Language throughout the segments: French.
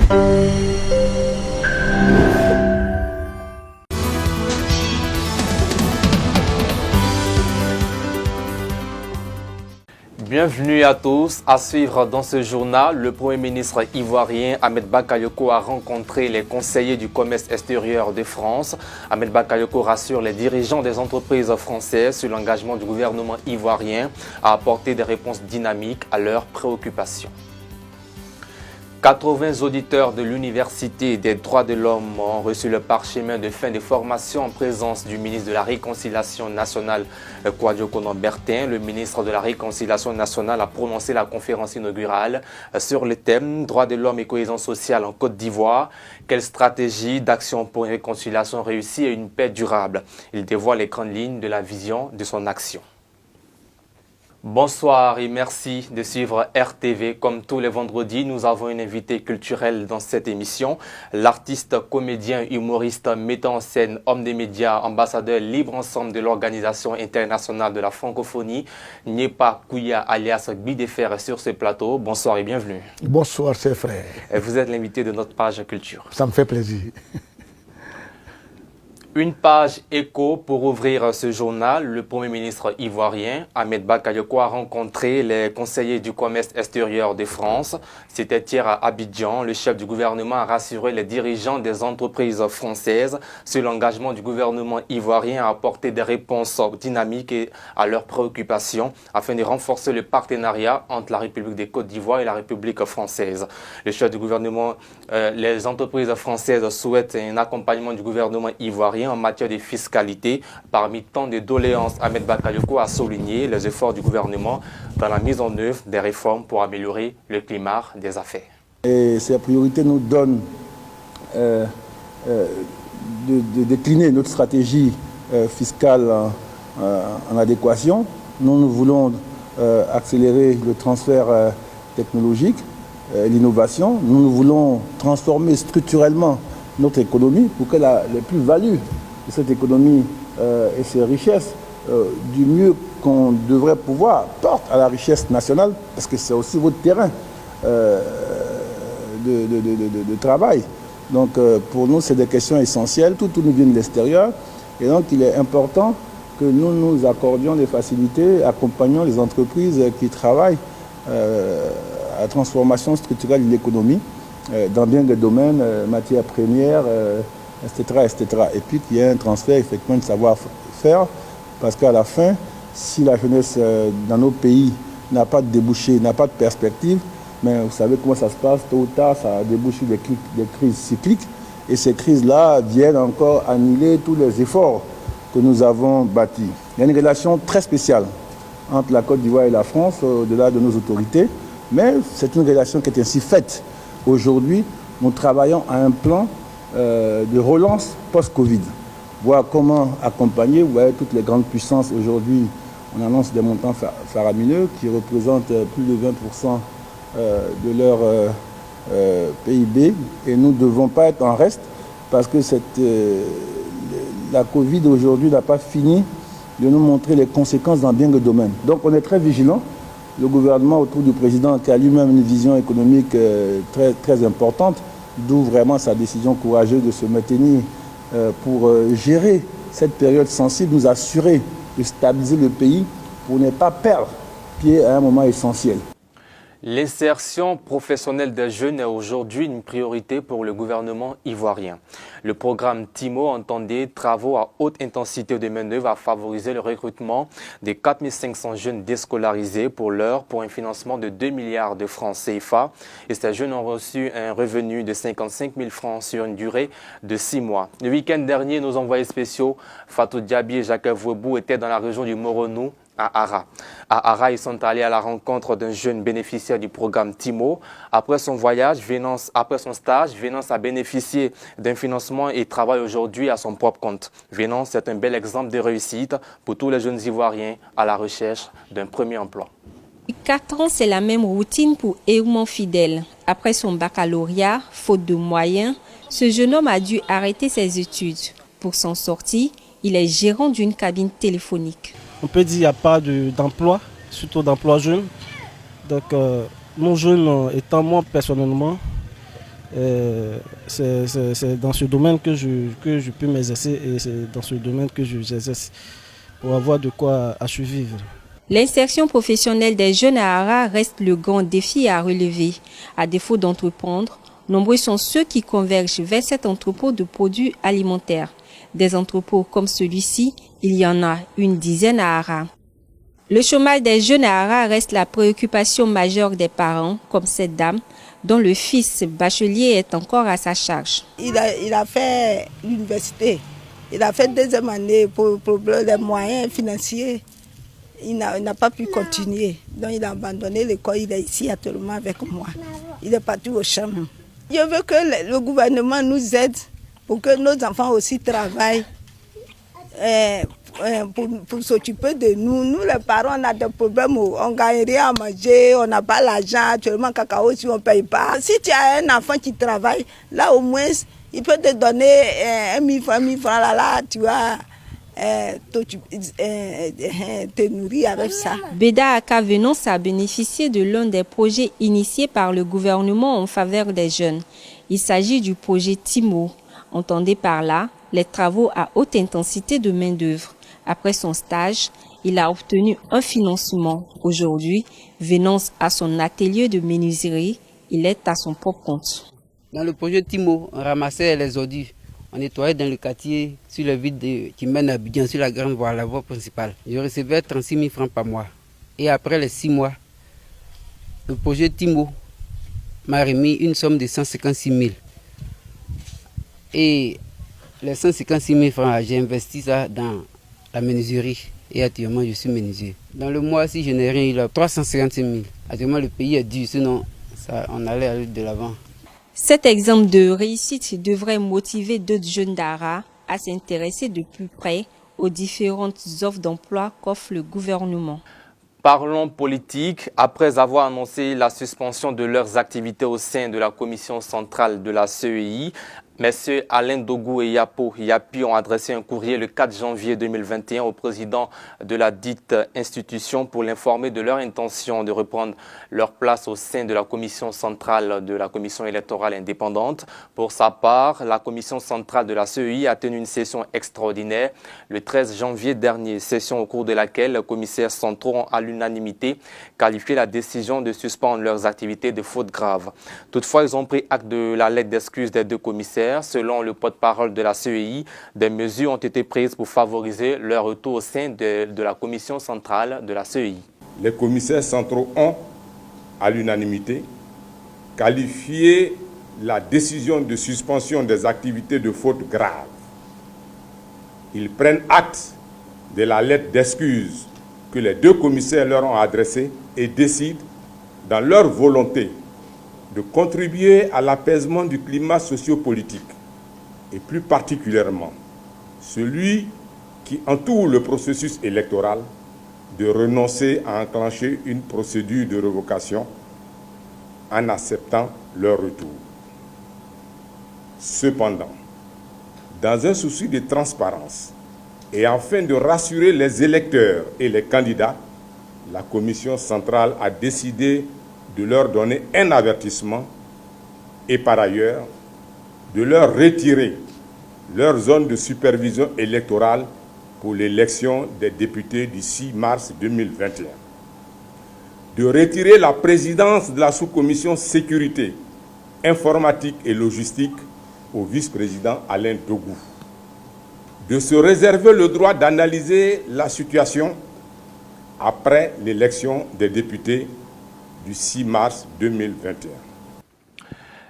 Bienvenue à tous. À suivre dans ce journal, le Premier ministre ivoirien Ahmed Bakayoko a rencontré les conseillers du commerce extérieur de France. Ahmed Bakayoko rassure les dirigeants des entreprises françaises sur l'engagement du gouvernement ivoirien à apporter des réponses dynamiques à leurs préoccupations. 80 auditeurs de l'Université des droits de l'homme ont reçu le parchemin de fin de formation en présence du ministre de la Réconciliation nationale, Kouadio Konan-Bertin. Le ministre de la Réconciliation nationale a prononcé la conférence inaugurale sur le thème « Droits de l'homme et cohésion sociale en Côte d'Ivoire. Quelle stratégie d'action pour une réconciliation réussie et une paix durable ?» Il dévoile les grandes lignes de la vision de son action. Bonsoir et merci de suivre RTV. Comme tous les vendredis, nous avons une invitée culturelle dans cette émission. L'artiste, comédien, humoriste, metteur en scène, homme des médias, ambassadeur libre ensemble de l'Organisation internationale de la francophonie, Nyepa Kouya alias Bidefer sur ce plateau. Bonsoir et bienvenue. Bonsoir, chers frères. Vous êtes l'invité de notre page culture. Ça me fait plaisir. Une page écho pour ouvrir ce journal. Le Premier ministre ivoirien, Ahmed Bakayoko, a rencontré les conseillers du commerce extérieur de France. C'était hier à Abidjan. Le chef du gouvernement a rassuré les dirigeants des entreprises françaises sur l'engagement du gouvernement ivoirien à apporter des réponses dynamiques à leurs préoccupations afin de renforcer le partenariat entre la République des Côtes d'Ivoire et la République française. Le chef du gouvernement, les entreprises françaises souhaitent un accompagnement du gouvernement ivoirien en matière de fiscalité. Parmi tant de doléances, Ahmed Bakayoko a souligné les efforts du gouvernement dans la mise en œuvre des réformes pour améliorer le climat des affaires. Et ces priorités nous donnent de décliner notre stratégie fiscale en adéquation. Nous voulons accélérer le transfert technologique, l'innovation. Nous voulons transformer structurellement notre économie pour que les plus-values de cette économie et ses richesses, du mieux qu'on devrait pouvoir, portent à la richesse nationale, parce que c'est aussi votre terrain de travail. Donc pour nous, c'est des questions essentielles, tout nous vient de l'extérieur, et donc il est important que nous nous accordions des facilités, accompagnons les entreprises qui travaillent à la transformation structurelle de l'économie, dans bien des domaines, matières premières, etc., etc. Et puis qu'il y ait un transfert effectivement de savoir-faire, parce qu'à la fin, si la jeunesse dans nos pays n'a pas de débouché, n'a pas de perspective, mais vous savez comment ça se passe, tôt ou tard, ça débouche sur des crises cycliques, et ces crises-là viennent encore annihiler tous les efforts que nous avons bâtis. Il y a une relation très spéciale entre la Côte d'Ivoire et la France, au-delà de nos autorités, mais c'est une relation qui est ainsi faite. Aujourd'hui, nous travaillons à un plan de relance post-Covid. Voir comment accompagner, vous voyez, toutes les grandes puissances aujourd'hui, on annonce des montants faramineux qui représentent plus de 20% de leur PIB, et nous ne devons pas être en reste parce que la Covid aujourd'hui n'a pas fini de nous montrer les conséquences dans bien des domaines. Donc on est très vigilants. Le gouvernement autour du président qui a lui-même une vision économique très, très importante, d'où vraiment sa décision courageuse de se maintenir pour gérer cette période sensible, nous assurer de stabiliser le pays pour ne pas perdre pied à un moment essentiel. L'insertion professionnelle des jeunes est aujourd'hui une priorité pour le gouvernement ivoirien. Le programme TIMO entend des travaux à haute intensité de main-d'œuvre à favoriser le recrutement de 4500 jeunes déscolarisés pour un financement de 2 milliards de francs CFA. Et ces jeunes ont reçu un revenu de 55 000 francs sur une durée de 6 mois. Le week-end dernier, nos envoyés spéciaux Fatou Diaby et Jacques Vouebou étaient dans la région du Moronou, à Ara. À Ara, ils sont allés à la rencontre d'un jeune bénéficiaire du programme TIMO. Après son stage, Venance a bénéficié d'un financement et travaille aujourd'hui à son propre compte. Venance est un bel exemple de réussite pour tous les jeunes Ivoiriens à la recherche d'un premier emploi. 4 ans, c'est la même routine pour Eumon Fidèle. Après son baccalauréat, faute de moyens, ce jeune homme a dû arrêter ses études. Pour s'en sortir, il est gérant d'une cabine téléphonique. On peut dire qu'il n'y a pas d'emploi, surtout d'emploi jeune. Donc, nos jeunes, étant moi personnellement, C'est dans ce domaine que je peux m'exercer et c'est dans ce domaine que j'exerce pour avoir de quoi à survivre. L'insertion professionnelle des jeunes à Ara reste le grand défi à relever. À défaut d'entreprendre, nombreux sont ceux qui convergent vers cet entrepôt de produits alimentaires. Des entrepôts comme celui-ci, il y en a une dizaine à Ara. Le chômage des jeunes à Ara reste la préoccupation majeure des parents, comme cette dame, dont le fils bachelier est encore à sa charge. Il a fait l'université. Il a fait deuxième année pour les moyens financiers. Il n'a pas pu continuer. Donc il a abandonné l'école. Il est ici actuellement avec moi. Il est parti au champ. Je veux que le gouvernement nous aide pour que nos enfants aussi travaillent. Pour s'occuper de nous. Nous, les parents, on a des problèmes. On ne gagne rien à manger, on n'a pas l'argent. Actuellement, cacao, si on ne paye pas. Si tu as un enfant qui travaille, là, au moins, il peut te donner 1 000 francs, là, tu vas te nourrir avec ça. Beda Aka Venance a bénéficié de l'un des projets initiés par le gouvernement en faveur des jeunes. Il s'agit du projet TIMO. Entendez par là les travaux à haute intensité de main-d'œuvre. Après son stage, il a obtenu un financement. Aujourd'hui, Venance a son atelier de menuiserie. Il est à son propre compte. Dans le projet TIMO, on ramassait les ordures. On nettoyait dans le quartier sur le vide qui mène à Abidjan, sur la grande voie, la voie principale. Je recevais 36 000 francs par mois. Et après les 6 mois, le projet TIMO m'a remis une somme de 156 000. Et les 156 000 francs, j'ai investi ça dans la menuiserie. Et actuellement, je suis menuisier. Dans le mois, si je n'ai rien, il y a 356 000. Actuellement, le pays est dur, sinon on allait aller de l'avant. Cet exemple de réussite devrait motiver d'autres jeunes d'Ara à s'intéresser de plus près aux différentes offres d'emploi qu'offre le gouvernement. Parlons politique. Après avoir annoncé la suspension de leurs activités au sein de la commission centrale de la CEI, Messieurs Alain Dogou et Yapo Yapi ont adressé un courrier le 4 janvier 2021 au président de la dite institution pour l'informer de leur intention de reprendre leur place au sein de la commission centrale de la commission électorale indépendante. Pour sa part, la commission centrale de la CEI a tenu une session extraordinaire le 13 janvier dernier, session au cours de laquelle les commissaires centraux ont à l'unanimité qualifié la décision de suspendre leurs activités de faute grave. Toutefois, ils ont pris acte de la lettre d'excuse des deux commissaires. Selon le porte-parole de la CEI, des mesures ont été prises pour favoriser leur retour au sein de la commission centrale de la CEI. Les commissaires centraux ont, à l'unanimité, qualifié la décision de suspension des activités de faute grave. Ils prennent acte de la lettre d'excuse que les deux commissaires leur ont adressée et décident, dans leur volonté, de contribuer à l'apaisement du climat sociopolitique et plus particulièrement celui qui entoure le processus électoral, de renoncer à enclencher une procédure de révocation en acceptant leur retour. Cependant, dans un souci de transparence et afin de rassurer les électeurs et les candidats, la commission centrale a décidé de leur donner un avertissement et par ailleurs de leur retirer leur zone de supervision électorale pour l'élection des députés du 6 mars 2021. De retirer la présidence de la sous-commission sécurité, informatique et logistique au vice-président Alain Dogou. De se réserver le droit d'analyser la situation après l'élection des députés du 6 mars 2021.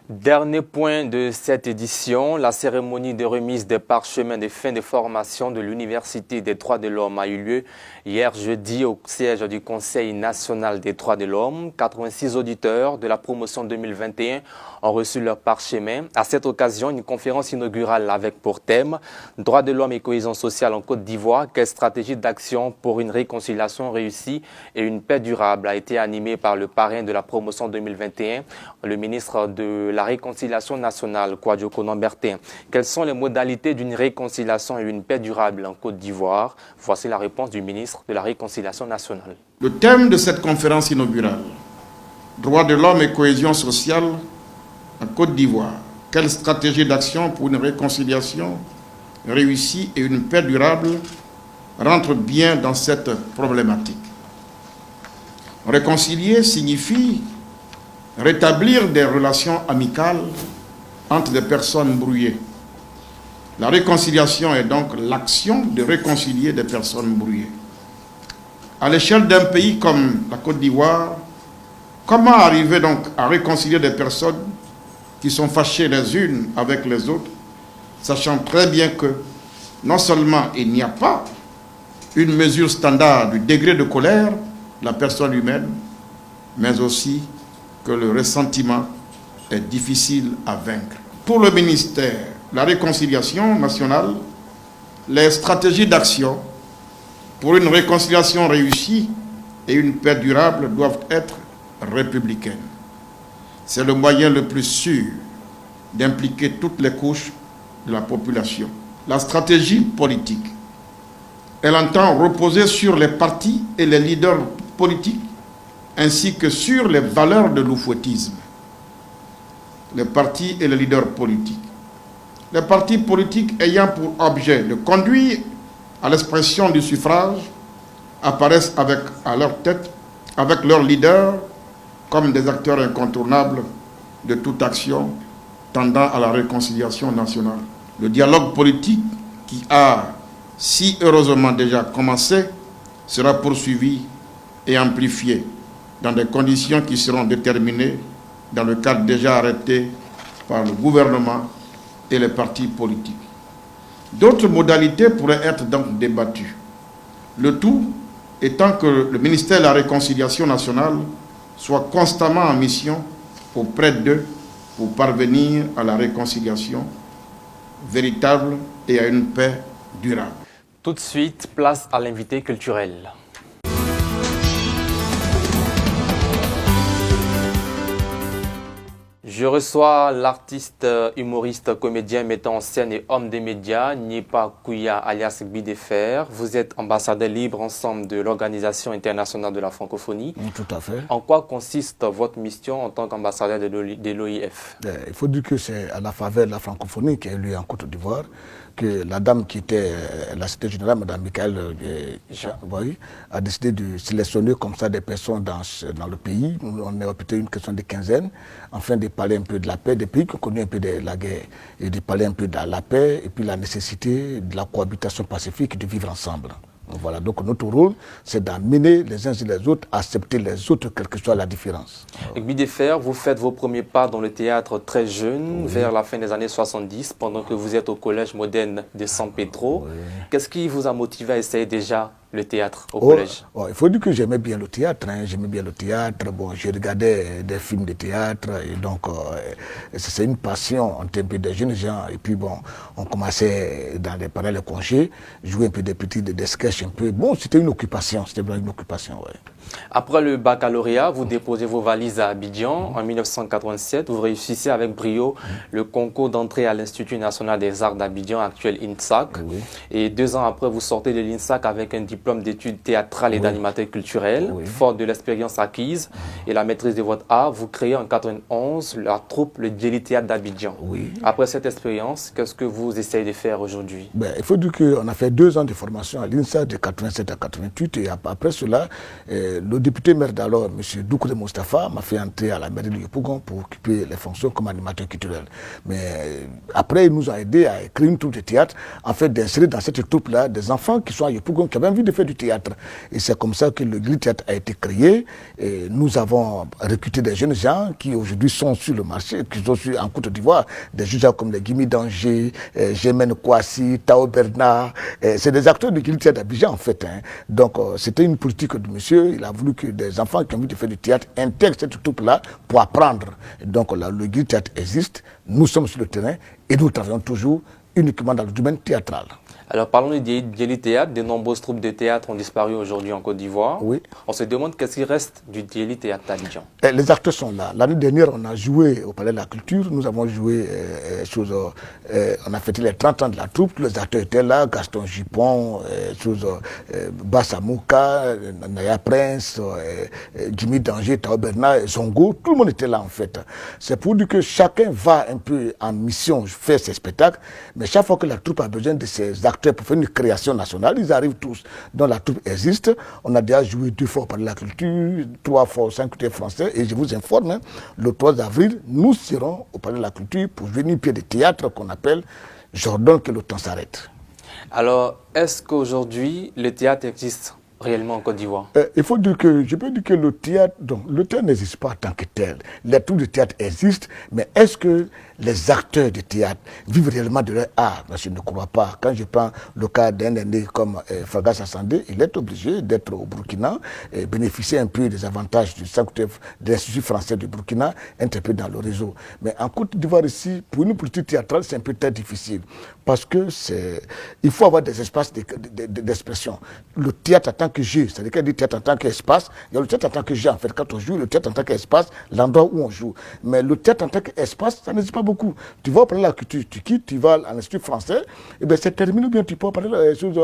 Dernier point de cette édition, la cérémonie de remise des parchemins de fin de formation de l'Université des droits de l'homme a eu lieu hier jeudi au siège du Conseil national des droits de l'homme. 86 auditeurs de la promotion 2021 ont reçu leur parchemin. À cette occasion, une conférence inaugurale avec pour thème « Droits de l'homme et cohésion sociale en Côte d'Ivoire, quelle stratégie d'action pour une réconciliation réussie et une paix durable » a été animée par le parrain de la promotion 2021, le ministre de la Réconciliation nationale, Kouadio Konan-Bertin. Quelles sont les modalités d'une réconciliation et une paix durable en Côte d'Ivoire? Voici la réponse du ministre de la Réconciliation nationale. Le thème de cette conférence inaugurale, Droits de l'homme et cohésion sociale, en Côte d'Ivoire, quelle stratégie d'action pour une réconciliation réussie et une paix durable rentre bien dans cette problématique? Réconcilier signifie rétablir des relations amicales entre des personnes brouillées. La réconciliation est donc l'action de réconcilier des personnes brouillées. À l'échelle d'un pays comme la Côte d'Ivoire, comment arriver donc à réconcilier des personnes qui sont fâchées les unes avec les autres, sachant très bien que non seulement il n'y a pas une mesure standard du degré de colère de la personne humaine, mais aussi que le ressentiment est difficile à vaincre. Pour le ministère de la Réconciliation nationale, les stratégies d'action pour une réconciliation réussie et une paix durable doivent être républicaines. C'est le moyen le plus sûr d'impliquer toutes les couches de la population. La stratégie politique, elle entend reposer sur les partis et les leaders politiques, ainsi que sur les valeurs de l'oufouettisme. Les partis et les leaders politiques. Les partis politiques ayant pour objet de conduire à l'expression du suffrage apparaissent à leur tête, avec leurs leaders, comme des acteurs incontournables de toute action tendant à la réconciliation nationale. Le dialogue politique qui a si heureusement déjà commencé sera poursuivi et amplifié dans des conditions qui seront déterminées dans le cadre déjà arrêté par le gouvernement et les partis politiques. D'autres modalités pourraient être donc débattues. Le tout étant que le ministère de la Réconciliation nationale soit constamment en mission auprès d'eux pour parvenir à la réconciliation véritable et à une paix durable. Tout de suite, place à l'invité culturel. Je reçois l'artiste, humoriste, comédien, metteur en scène et homme des médias, Nipa Kouya alias Bidefer. Vous êtes ambassadeur libre ensemble de l'Organisation internationale de la francophonie. Tout à fait. En quoi consiste votre mission en tant qu'ambassadeur de l'OIF? Il faut dire que c'est à la faveur de la francophonie qui a eu lieu en Côte d'Ivoire que la dame qui était la secrétaire générale, Mme Michael a décidé de sélectionner comme ça des personnes dans le pays. On est peut-être une question de quinzaine, afin de parler un peu de la paix, des pays qui ont connu un peu de la guerre, et de parler un peu de la paix et puis la nécessité de la cohabitation pacifique et de vivre ensemble. Voilà, donc notre rôle, c'est d'amener les uns et les autres à accepter les autres, quelle que soit la différence. Avec Bidefer, vous faites vos premiers pas dans le théâtre très jeune, vers la fin des années 70, pendant que vous êtes au collège moderne de San Pedro. Qu'est-ce qui vous a motivé à essayer déjà le théâtre au collège? Il faut dire que j'aimais bien le théâtre. J'aimais bien le théâtre. Bon, je regardais des films de théâtre. Et donc, c'est une passion en termes de jeunes gens. Et puis, bon, on commençait pendant les congés, jouer un peu des sketchs un peu. Bon, c'était une occupation. C'était vraiment une occupation, ouais. Après le baccalauréat, vous déposez vos valises à Abidjan en 1987. Vous réussissez avec brio le concours d'entrée à l'Institut national des arts d'Abidjan, actuel INSAC. Et 2 ans après, vous sortez de l'INSAC avec un diplôme d'études théâtrales et d'animateur culturel. Fort de l'expérience acquise et la maîtrise de votre art, vous créez en 1991 la troupe Le Djeli Théâtre d'Abidjan. Après cette expérience, qu'est-ce que vous essayez de faire aujourd'hui? Il faut dire qu'on a fait 2 ans de formation à l'INSAC de 87 à 88. Et après cela, le député maire d'alors, M. Doukouré Moustapha, m'a fait entrer à la mairie de Yopougon pour occuper les fonctions comme animateur culturel. Mais après, il nous a aidé à créer une troupe de théâtre, en fait d'insérer dans cette troupe-là des enfants qui sont à Yopougon, qui avaient envie de faire du théâtre. Et c'est comme ça que le Djeli Théâtre a été créé. Et nous avons recruté des jeunes gens qui aujourd'hui sont sur le marché, qui sont en Côte d'Ivoire, des jeunes gens comme les Gimi Danger, Germaine Kouassi, Tao Bernard. C'est des acteurs du Djeli Théâtre d'Abidjan en fait. Donc c'était une politique de monsieur. Il a voulu que des enfants qui ont envie de faire du théâtre intègrent cette troupe-là pour apprendre. Et donc le Djeli Théâtre existe, nous sommes sur le terrain et nous travaillons toujours uniquement dans le domaine théâtral. Alors parlons du Dieli Théâtre. De nombreuses troupes de théâtre ont disparu aujourd'hui en Côte d'Ivoire. Oui. On se demande qu'est-ce qui reste du Dieli Théâtre d'Abidjan. Les acteurs sont là. L'année dernière, on a joué au Palais de la Culture. Nous avons joué, on a fêté les 30 ans de la troupe. Tous les acteurs étaient là. Gaston Gipon, Bassamouka, Naya Prince, Jimmy Danger, Tao Bernard, Zongo. Tout le monde était là en fait. C'est pour dire que chacun va un peu en mission faire ses spectacles. Mais chaque fois que la troupe a besoin de ses acteurs pour faire une création nationale, ils arrivent tous. Donc la troupe existe. On a déjà joué 2 fois par la culture, 3 fois au 5 côtés français. Et je vous informe, le 3 avril, nous serons au Palais de la Culture pour venir une pièce de théâtre qu'on appelle « J'ordonne que le temps s'arrête ». Alors, est-ce qu'aujourd'hui, le théâtre existe réellement en Côte d'Ivoire? Il faut dire que, je peux dire que le théâtre n'existe pas en tant que tel. Les troupes de théâtre existent, mais est-ce que les acteurs de théâtre vivent réellement de leur art? Moi, je ne crois pas. Quand je prends le cas d'un aîné comme Fagas Assandé, il est obligé d'être au Burkina et bénéficier un peu des avantages de l'Institut français du Burkina, être un peu dans le réseau. Mais en Côte d'Ivoire ici, pour une politique théâtrale, c'est un peu très difficile. Parce que il faut avoir des espaces d'expression. Le théâtre en tant que jeu, c'est-à-dire qu'il y a le théâtre en tant qu'espace, il y a le théâtre en tant que jeu. En fait, quand on joue, le théâtre en tant qu'espace, l'endroit où on joue. Mais le théâtre en tant qu'espace, ça n'existe pas beaucoup. Tu vas parler là que tu quittes, tu vas à l'Institut français, et bien c'est terminé, ou bien tu peux parler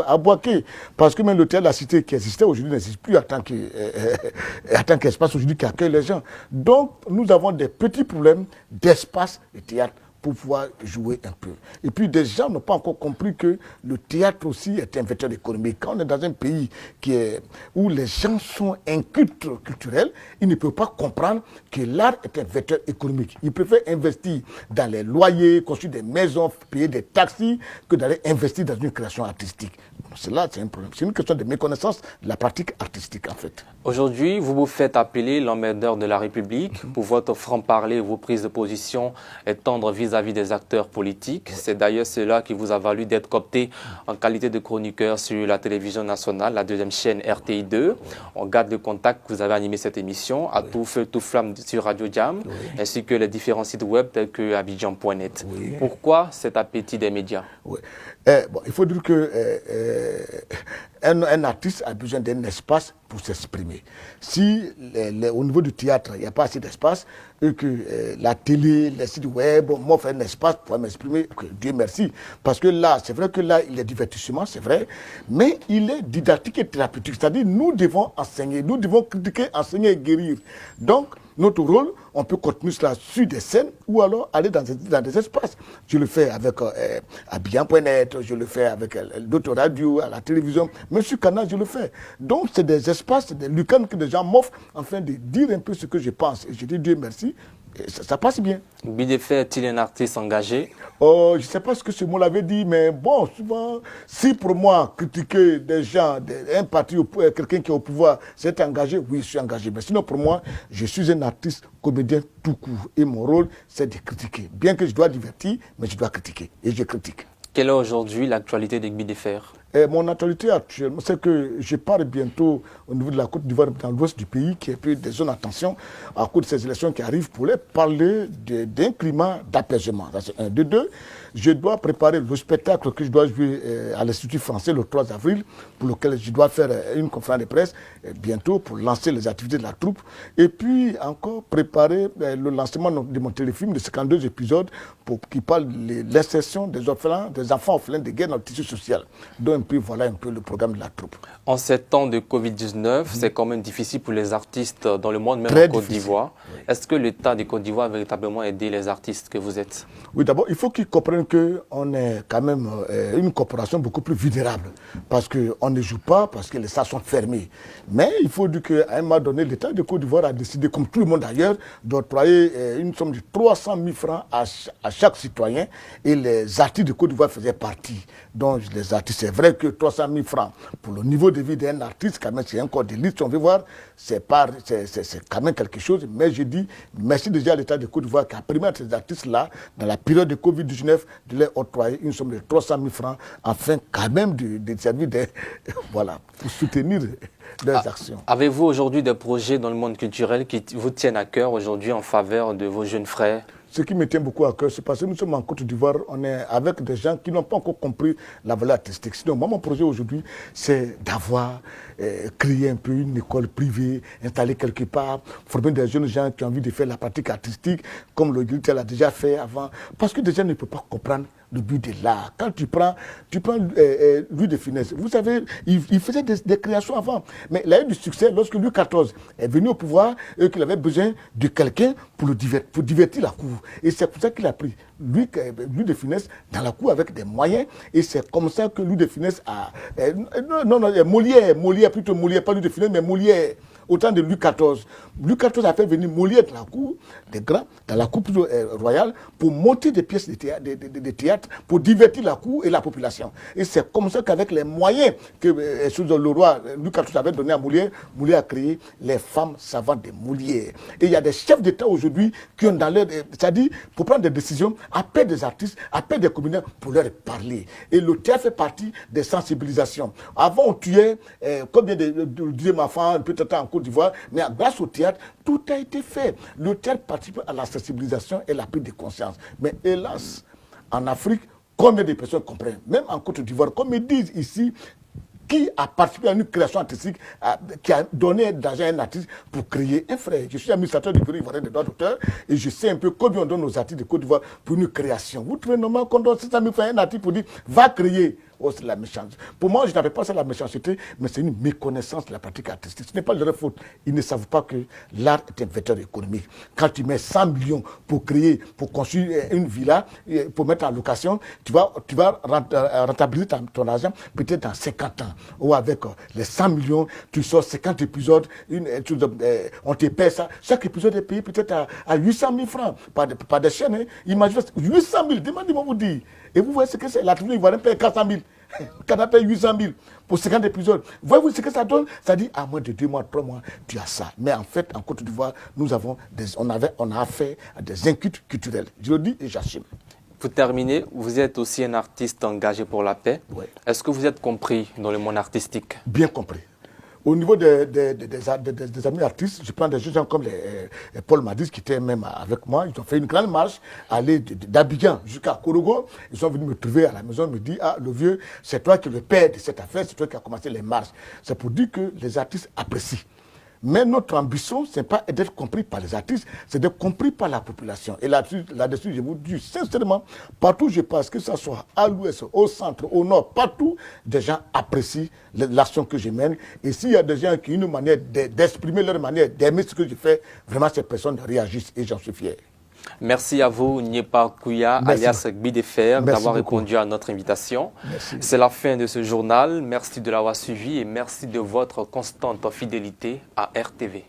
à Boaké. Parce que même le théâtre de la cité qui existait aujourd'hui n'existe plus en tant qu'espace aujourd'hui qui accueille les gens. Donc, nous avons des petits problèmes d'espace de théâtre pour pouvoir jouer un peu. Et puis des gens n'ont pas encore compris que le théâtre aussi est un vecteur économique. Quand on est dans un pays où les gens sont incultes culturels, ils ne peuvent pas comprendre que l'art est un vecteur économique. Ils préfèrent investir dans les loyers, construire des maisons, payer des taxis, que d'aller investir dans une création artistique. Cela, c'est un problème. C'est une question de méconnaissance de la pratique artistique, en fait. Aujourd'hui, vous vous faites appeler l'ambassadeur de la République pour votre franc-parler, vos prises de position et tendre vis-à-vis des acteurs politiques. C'est d'ailleurs cela qui vous a valu d'être coopté en qualité de chroniqueur sur la télévision nationale, la deuxième chaîne RTI2. On garde le contact que vous avez animé cette émission à tout feu, tout flamme sur Radio Jam, ainsi que les différents sites web tels que Abidjan.net. Pourquoi cet appétit des médias? Il faut dire que un artiste a besoin d'un espace pour s'exprimer. Si au niveau du théâtre, il n'y a pas assez d'espace, et que la télé, les sites web m'offrent un espace pour m'exprimer, Dieu merci. Parce que là, c'est vrai que là, il est divertissement, c'est vrai, mais il est didactique et thérapeutique. C'est-à-dire, nous devons enseigner, nous devons critiquer, enseigner et guérir. Donc, notre rôle, on peut continuer cela sur des scènes ou alors aller dans des espaces. Je le fais avec Abidjan.net, je le fais avec d'autres radios, à la télévision, même sur Canal, je le fais. Donc, c'est des espaces, des lucarnes que les gens m'offrent afin de dire un peu ce que je pense. Et je dis Dieu merci, et ça passe bien. Bi de fait est-il un artiste engagé? Je ne sais pas ce que ce mot l'avait dit, mais bon, souvent, si pour moi, critiquer des gens, un parti, quelqu'un qui est au pouvoir, c'est engagé, oui, je suis engagé. Mais sinon, pour moi, je suis un artiste, comédien tout court. Et mon rôle, c'est de critiquer. Bien que je dois divertir, mais je dois critiquer. Et je critique. Quelle est aujourd'hui l'actualité de Bi de Fer? Mon actualité actuellement, c'est que je pars bientôt au niveau de la Côte d'Ivoire, dans l'ouest du pays, qui est plus des zones d'attention, à cause de ces élections qui arrivent, pour les parler d'un climat d'apaisement. C'est un. De deux, je dois préparer le spectacle que je dois jouer à l'Institut français le 3 avril, pour lequel je dois faire une conférence de presse bientôt pour lancer les activités de la troupe. Et puis encore préparer le lancement de mon téléfilm de 52 épisodes qui parle de l'insertion des orphelins, des enfants orphelins de guerre dans le tissu social. Donc voilà un peu le programme de la troupe. En ces temps de Covid-19, c'est quand même difficile pour les artistes dans le monde, même Très en Côte difficile. d'Ivoire. Oui. Est-ce que l'État de Côte d'Ivoire a véritablement aidé les artistes que vous êtes? Oui, d'abord, il faut qu'ils comprennent qu'on est quand même une corporation beaucoup plus vulnérable. Parce qu'on ne joue pas, parce que les salles sont fermées. Mais il faut dire qu'à un moment donné, l'État de Côte d'Ivoire a décidé, comme tout le monde d'ailleurs, d'octroyer une somme de 300 000 francs à chaque citoyen. Et les artistes de Côte d'Ivoire faisaient partie. Donc les artistes, c'est vrai que 300 000 francs pour le niveau de vie d'un artiste, quand même, c'est encore des listes, on veut voir, c'est quand même quelque chose. Mais je dis merci déjà à l'État de Côte d'Ivoire qui a permis à ces artistes-là, dans la période de Covid-19, de leur octroyer une somme de 300 000 francs, afin quand même de servir voilà, pour soutenir leurs actions. Avez-vous aujourd'hui des projets dans le monde culturel qui vous tiennent à cœur aujourd'hui en faveur de vos jeunes frères? ce qui me tient beaucoup à cœur, c'est parce que nous sommes en Côte d'Ivoire, on est avec des gens qui n'ont pas encore compris la valeur artistique. Sinon, moi, mon projet aujourd'hui, c'est d'avoir créé un peu une école privée, installée quelque part, former des jeunes gens qui ont envie de faire la pratique artistique, comme le Giltel a déjà fait avant. Parce que des gens ne peuvent pas comprendre le but de l'art. Quand tu prends Louis de Funès, vous savez, il faisait des créations avant, mais il a eu du succès lorsque Louis XIV est venu au pouvoir et qu'il avait besoin de quelqu'un pour divertir la cour. Et c'est pour ça qu'il a pris Louis de Funès dans la cour avec des moyens, et c'est comme ça que Louis de Funès a... Molière, plutôt Molière, pas Louis de Funès, mais Molière, au temps de Louis XIV. Louis XIV a fait venir Molière dans la cour, des grands, dans la cour royale, pour monter des pièces de théâtre, pour divertir la cour et la population. Et c'est comme ça qu'avec les moyens que le roi Louis XIV avait donné à Molière, Molière a créé les femmes savantes de Molière. Et il y a des chefs d'État aujourd'hui qui ont dans leur... C'est-à-dire, pour prendre des décisions, appellent des artistes, appellent des communautés pour leur parler. Et le théâtre fait partie des sensibilisations. Avant, on tuait, comme vient de dire ma femme, peut-être en Côte d'Ivoire, mais grâce au théâtre, tout a été fait. Le théâtre participe à la sensibilisation et la prise de conscience. Mais hélas, en Afrique, combien de personnes comprennent? Même en Côte d'Ivoire, comme ils disent ici, qui a participé à une création artistique, qui a donné de l'argent à un artiste pour créer un frère. Je suis administrateur du bureau ivoirien des droits d'auteur et je sais un peu combien on donne aux artistes de Côte d'Ivoire pour une création. Vous trouvez normal qu'on donne 600 000 francs à un artiste pour dire va créer? Oh, c'est la méchanceté. Pour moi, je n'avais pas ça la méchanceté, mais c'est une méconnaissance de la pratique artistique. Ce n'est pas leur faute. Ils ne savent pas que l'art est un vecteur économique. Quand tu mets 100 millions pour créer, pour construire une villa, pour mettre en location, tu vas rentabiliser ton argent peut-être dans 50 ans. Ou avec les 100 millions, tu sors 50 épisodes, on te paie ça. Chaque épisode est payé peut-être à 800 000 francs par des chaînes. Hein. Imaginez 800 000, demandez-moi vous dire. Et vous voyez ce que c'est. La télévision ivoirienne paye 400 000. Canada paye 800 000 pour 50 épisodes. Voyez-vous ce que ça donne? Ça dit à moins de 2 mois, 3 mois, tu as ça. Mais en fait, en Côte d'Ivoire, on a affaire à des inquiétudes culturelles. Je le dis et j'assume. Pour terminer, vous êtes aussi un artiste engagé pour la paix. Oui. Est-ce que vous êtes compris dans le monde artistique? Bien compris. Au niveau des amis artistes, je prends des gens comme Paul Madis qui étaient même avec moi. Ils ont fait une grande marche, aller d'Abidjan jusqu'à Korogo. Ils sont venus me trouver à la maison, me dire ah, le vieux, c'est toi qui es le père de cette affaire, c'est toi qui as commencé les marches. C'est pour dire que les artistes apprécient. Mais notre ambition, ce n'est pas d'être compris par les artistes, c'est d'être compris par la population. Et là-dessus, je vous dis sincèrement, partout où je passe, que ce soit à l'ouest, au centre, au nord, partout, des gens apprécient l'action que je mène. Et s'il y a des gens qui ont une manière d'exprimer leur manière, d'aimer ce que je fais, vraiment ces personnes réagissent et j'en suis fier. Merci à vous, Nyepa Kouya, alias Gbidefer, d'avoir répondu à notre invitation. C'est la fin de ce journal. Merci de l'avoir suivi et merci de votre constante fidélité à RTV.